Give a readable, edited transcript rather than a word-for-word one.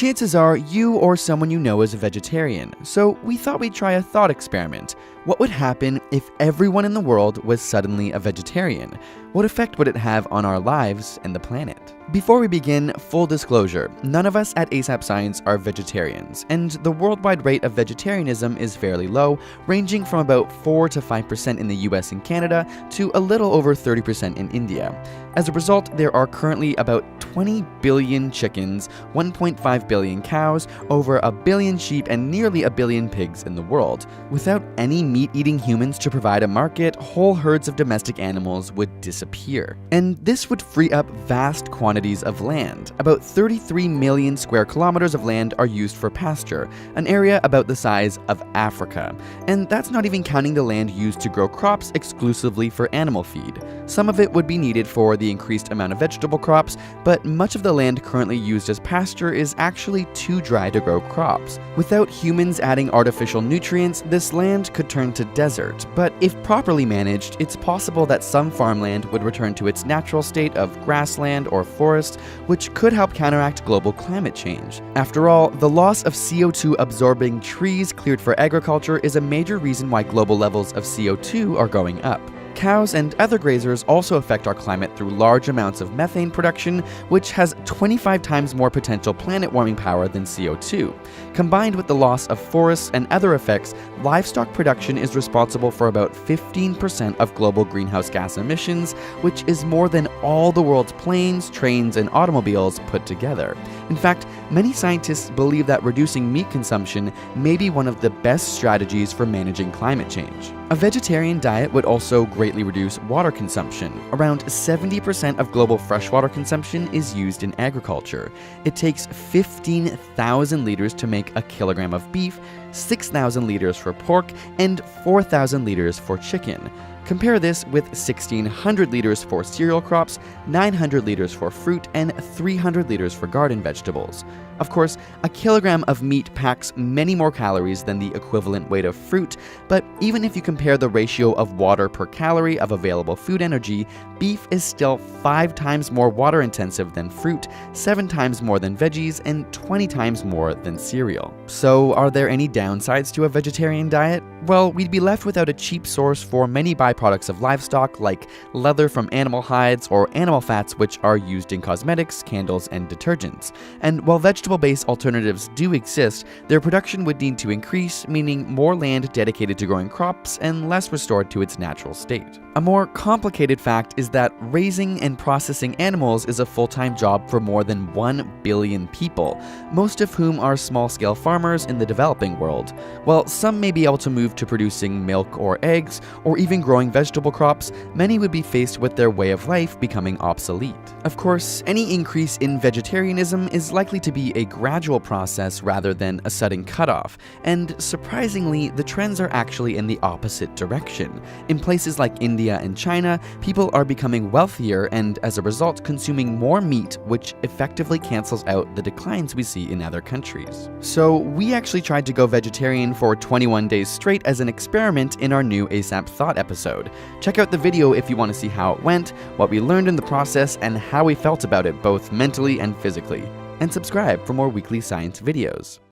Chances are you or someone you know is a vegetarian, so we thought we'd try a thought experiment. What would happen if everyone in the world was suddenly a vegetarian? What effect would it have on our lives and the planet? Before we begin, full disclosure, none of us at AsapSCIENCE are vegetarians, and the worldwide rate of vegetarianism is fairly low, ranging from about 4 to 5% in the US and Canada to a little over 30% in India. As a result, there are currently about 20 billion chickens, 1.5 billion cows, over a billion sheep, and nearly a billion pigs in the world. Without any meat-eating humans to provide a market, whole herds of domestic animals would disappear. And this would free up vast quantities of land. About 33 million square kilometers of land are used for pasture, an area about the size of Africa. And that's not even counting the land used to grow crops exclusively for animal feed. Some of it would be needed for the increased amount of vegetable crops, but much of the land currently used as pasture is actually too dry to grow crops. Without humans adding artificial nutrients, this land could turn to desert, but if properly managed, it's possible that some farmland would return to its natural state of grassland or forest, which could help counteract global climate change. After all, the loss of CO2 absorbing trees cleared for agriculture is a major reason why global levels of CO2 are going up. Cows and other grazers also affect our climate through large amounts of methane production, which has 25 times more potential planet warming power than CO2. Combined with the loss of forests and other effects, livestock production is responsible for about 15% of global greenhouse gas emissions, which is more than all the world's planes, trains, and automobiles put together. In fact, many scientists believe that reducing meat consumption may be one of the best strategies for managing climate change. A vegetarian diet would also greatly reduce water consumption. Around 70% of global freshwater consumption is used in agriculture. It takes 15,000 liters to make a kilogram of beef, 6,000 liters for pork, and 4,000 liters for chicken. Compare this with 1,600 liters for cereal crops, 900 liters for fruit, and 300 liters for garden vegetables. Of course, a kilogram of meat packs many more calories than the equivalent weight of fruit, but even if you compare the ratio of water per calorie of available food energy, beef is still 5 times more water intensive than fruit, 7 times more than veggies, and 20 times more than cereal. So are there any downsides to a vegetarian diet? Well, we'd be left without a cheap source for many byproducts of livestock like leather from animal hides or animal fats, which are used in cosmetics, candles, and detergents. And while vegetable-based alternatives do exist, their production would need to increase, meaning more land dedicated to growing crops and less restored to its natural state. A more complicated fact is that raising and processing animals is a full-time job for more than 1 billion people, most of whom are small-scale farmers in the developing world. While some may be able to move to producing milk or eggs, or even growing vegetable crops, many would be faced with their way of life becoming obsolete. Of course, any increase in vegetarianism is likely to be a gradual process rather than a sudden cutoff, and surprisingly, the trends are actually in the opposite direction. In places like India and China, people are becoming wealthier and, as a result, consuming more meat, which effectively cancels out the declines we see in other countries. So we actually tried to go vegetarian for 21 days straight as an experiment in our new ASAP Thought episode. Check out the video if you want to see how it went, what we learned in the process, and how we felt about it both mentally and physically. And subscribe for more weekly science videos.